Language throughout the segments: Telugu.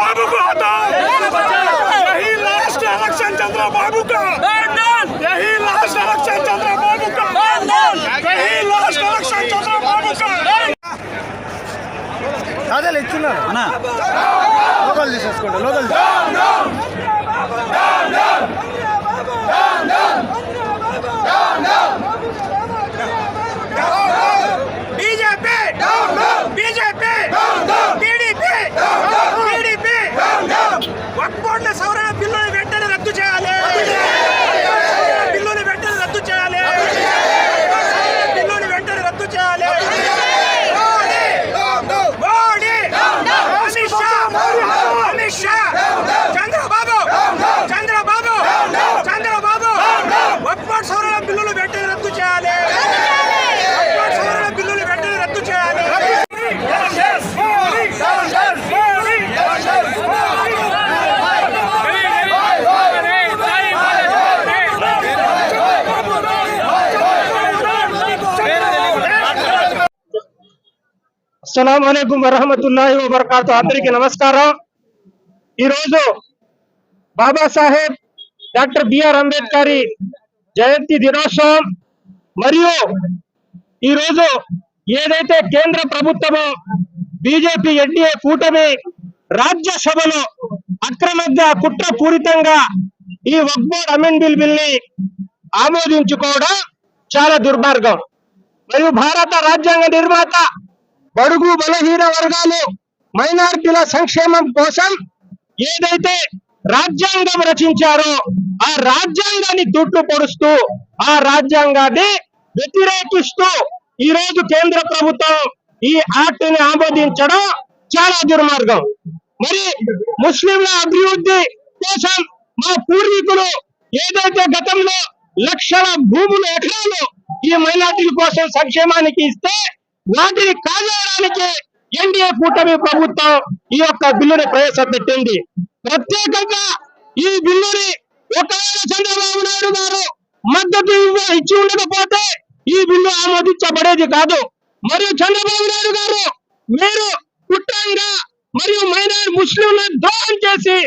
बाबू को हटाओ। यही लास्ट इलेक्शन चंद्रबाबू का, यही लास्ट इलेक्शन चंद्रबाबू का, यही लास्ट इलेक्शन चंद्रबाबू का। అదే ఇచ్చున్నారు అన్న లోకల్ తీసేసుకోండి local BJP BJP TDP TDP వక్ఫ్ బోర్డుల సవరణ బిల్లుని వెంటనే రద్దు చేయాలి, బిల్లుని వెంటనే రద్దు చేయాలి, బిల్లుని వెంటనే రద్దు చేయాలి. అమిత్ షా చంద్రబాబు చంద్రబాబు చంద్రబాబు వక్ఫ్ బోర్డు సవరణ బిల్లులు వెంటనే రద్దు చేయాలి, వక్ఫ్ బోర్డు సవరణ బిల్లులు వెంటనే రద్దు చేయాలి. అస్సలాము అలైకుం వరహమతుల్లాహి వబరకాతు. అందరికీ నమస్కారం. ఈరోజు బాబాసాహెబ్ డాక్టర్ బిఆర్ అంబేద్కర్ జయంతి దినోత్సవం మరియు ఈరోజు ఏదైతే కేంద్ర ప్రభుత్వము బీజేపీ ఎన్డీఏ కూటమి రాజ్యసభలో అక్రమంగా కుట్రపూరితంగా ఈ వక్ఫ్ బోర్డ్ అమెండ్మెంట్ బిల్ ని ఆమోదించుకోవడం చాలా దుర్మార్గం. మరియు భారత రాజ్యాంగ నిర్మాత బడుగు బలహీన వర్గాలు మైనారిటీల సంక్షేమం కోసం ఏదైతే రాజ్యాంగం రచించారో ఆ రాజ్యాంగాన్ని తుట్టు పొడుస్తూ ఆ రాజ్యాంగాన్ని వ్యతిరేకిస్తూ ఈ రోజు కేంద్ర ప్రభుత్వం ఈ యాక్ట్ ని ఆమోదించడం చాలా దుర్మార్గం. మరి ముస్లింల అభివృద్ధి కోసం మా పూర్వీకులు ఏదైతే గతంలో లక్షల భూములు ఎకరాలు ఈ మైనారిటీల కోసం సంక్షేమానికి ఇస్తే వాటిని కాజేయడానికి ఎన్డీఏ కూటమి ప్రభుత్వం ఈ యొక్క బిల్లుని ప్రవేశపెట్టింది. ప్రత్యేకంగా ఈ బిల్లుని ఒకవేళ చంద్రబాబు నాయుడు గారు మద్దతు ఇచ్చి ఉండకపోతే ఈ బిల్లు ఆమోదించబడేది కాదు. మరియు చంద్రబాబు నాయుడు గారు మీరు కుట్రంగా మరియు ముస్లింలను ద్రోహం చేసి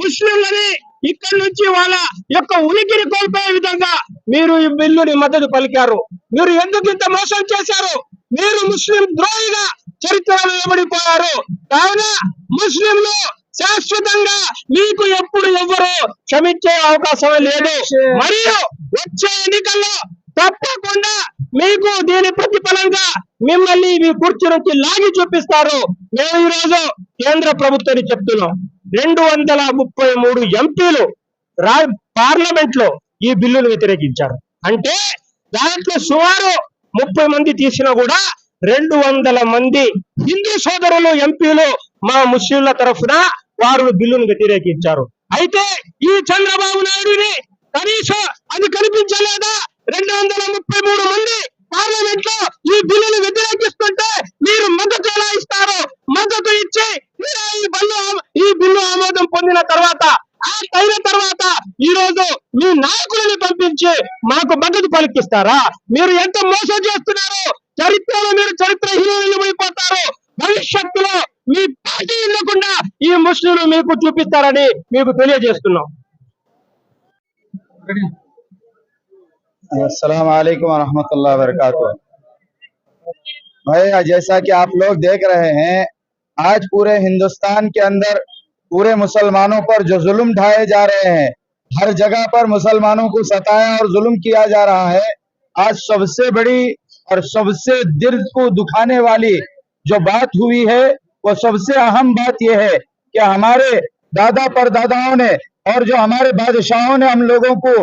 ముస్లింలని ఇక్కడి నుంచి వాళ్ళ యొక్క ఉనికిని కోల్పోయే విధంగా మీరు ఈ బిల్లుని మద్దతు పలికారు. మీరు ఎందుకు ఇంత మోసం చేశారు? మీరు ముస్లిం ద్రోహిగా చరిత్రలో నిలబడిపోయారు. కావున ముస్లింలు శాశ్వతంగా మీకు ఎప్పుడు ఎవ్వరు క్షమించే అవకాశం లేదు. మరియు వచ్చే ఎన్నికల్లో తప్పకుండా మీకు దీని ప్రతిఫలంగా మిమ్మల్ని మీ కుర్చీ నుంచి లాగి చూపిస్తారు. మేము ఈ రోజు కేంద్ర ప్రభుత్వాన్ని చెప్తున్నాం. 233 ఎంపీలు పార్లమెంట్ లో ఈ బిల్లును వ్యతిరేకించారు. అంటే దాంట్లో సుమారు 30 మంది తీసినా కూడా 200 మంది హిందూ సోదరులు ఎంపీలు మా ముస్లింల తరఫున వారు బిల్లును వ్యతిరేకించారు. అయితే ఈ చంద్రబాబు నాయుడిని కనీసం అది కనిపించలేదా? 233 మంది పార్లమెంట్ లో ఈ బిల్లును వ్యతిరేకిస్తుంటే మీరు మద్దతు ఎలా ఇస్తారు? మద్దతు ఇచ్చి ఈ బిల్లు ఆమోదం పొందిన తర్వాత అయిన తర్వాత ఈ రోజు మీ నాయకులను పంపించి మాకు మద్దతు పలికిస్తారా? మీరు ఎంత మోసం చేస్తున్నారు? చరిత్రలో మీరు చరిత్రహీనులు అయిపోతారు. భవిష్యత్తులో మీ పార్టీ ఇవ్వకుండా ఈ ముస్లింలు మీకు చూపిస్తారని మీకు తెలియజేస్తున్నాం. अस्सलाम वालेकुम रहमतुल्लाहि व बरकातुहू। भाई जैसा कि आप लोग देख रहे हैं, आज पूरे हिंदुस्तान के अंदर पूरे मुसलमानों पर जो जुल्म ढाए जा रहे हैं, हर जगह पर मुसलमानों को सताया और जुल्म किया जा रहा है। आज सबसे बड़ी और सबसे दिल को दुखाने वाली जो बात हुई है, वो सबसे अहम बात यह है कि हमारे दादा परदादाओं ने और जो हमारे बादशाहों ने हम लोगों को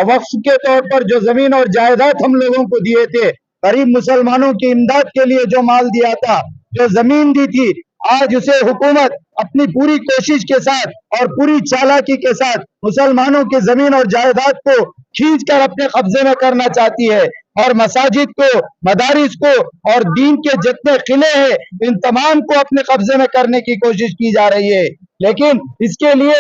वक्फ के तौर पर जो जमीन और जायदाद हम लोगों को दिए थे, गरीब मुसलमानों की इमदाद के लिए जो माल दिया था, जो जमीन दी थी, आज उसे हुकूमत अपनी पूरी कोशिश के साथ और पूरी चालाकी के साथ मुसलमानों की जमीन और जायदाद को खींच कर अपने कब्जे में करना चाहती है। और मसाजिद को, मदारिस को और दीन के जितने किले हैं, इन तमाम को अपने कब्जे में करने की कोशिश की जा रही है। लेकिन इसके लिए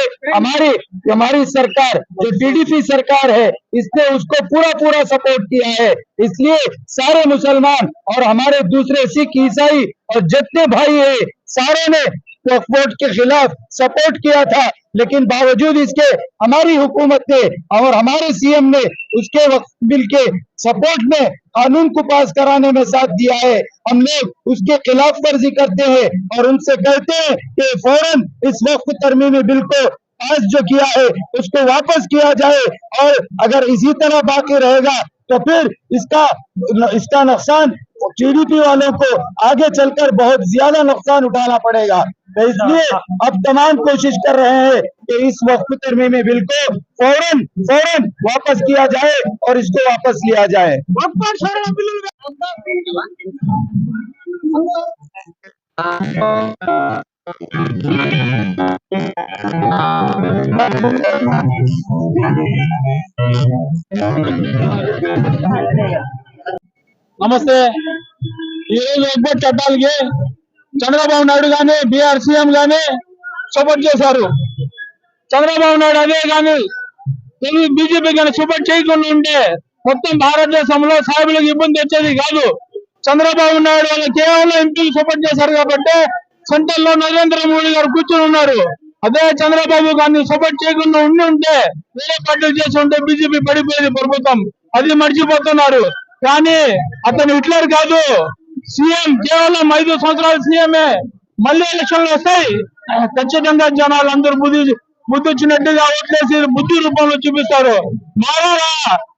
हमारी सरकार जो टीडीपी सरकार है, इसने उसको पूरा सपोर्ट किया है। इसलिए सारे मुसलमान और हमारे दूसरे सिख, ईसाई और जितने भाई है, सारों ने वक्फ बोर्ड के खिलाफ सपोर्ट किया था, लेकिन बावजूद इसके हमारी हुकूमत ने और हमारे सीएम ने उसके वक्फ बिल के सपोर्ट में कानून को पास कराने में साथ दिया है। हम लोग उसके खिलाफ वर्जी करते हैं और उनसे कहते हैं कि फौरन इस वक्फ तरमीमी बिल को पास जो किया है उसको वापस किया जाए, और अगर इसी तरह बाकी रहेगा तो फिर इसका नुकसान जीडीपी वालों को आगे चलकर बहुत ज्यादा नुकसान उठाना पड़ेगा। तो इसलिए अब तमाम कोशिश कर रहे हैं कि इस वक्फ तरमीमी बिल को फौरन वापस किया जाए और इसको वापस लिया जाए। ఒక్కటి సవరణ బిల్లులు నమస్తే। ఈ రోజు వక్ఫ్ చట్టాలకి చంద్రబాబు నాయుడు గాని బీఆర్ సీఎం గాని సపోర్ట్ చేశారు। చంద్రబాబు నాయుడు అదే గాని బీజేపీ గాని సపోర్ట్ చేయకుండా ఉంటే మొత్తం భారతదేశంలో సాగులకు ఇబ్బంది వచ్చేది కాదు। చంద్రబాబు నాయుడు వాళ్ళు కేవలం ఎంపీలు సపోర్ట్ చేశారు కాబట్టి సెంట్రల్ లో నరేంద్ర మోడీ గారు కూర్చొని ఉన్నారు। అదే చంద్రబాబు గారిని సపోర్ట్ చేయకుండా ఉంటే వేరే పార్టీలు చేసి ఉంటే బీజేపీ పడిపోయేది ప్రభుత్వం, అది మర్చిపోతున్నారు। కానీ అతను హిట్లర్ కాదు, సీఎం కేవలం 5 సంవత్సరాల సీఎంఏ। మళ్ళీ ఎలక్షన్లు వస్తాయి, ఖచ్చితంగా జనాలు అందరూ బుద్ధి వచ్చినట్టుగా ఓట్లేసి బుద్ధి రూపంలో చూపిస్తారు।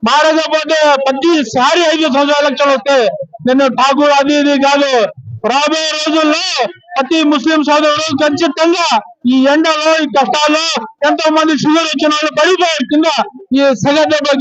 మారకపోతే ప్రతిసారి 5 సంవత్సరాల ఎలక్షన్ వస్తాయి। నేను ఠాకూర్ అది ఇది కాదు, రాబోయే రోజుల్లో ప్రతి ముస్లిం సోదరుడు ఖచ్చితంగా ఈ ఎండలో ఈ కష్టాల్లో ఎంతో మంది షుగర్ వచ్చిన వాళ్ళు పడిపోయారు కింద ఈ సగ దెబ్బకి।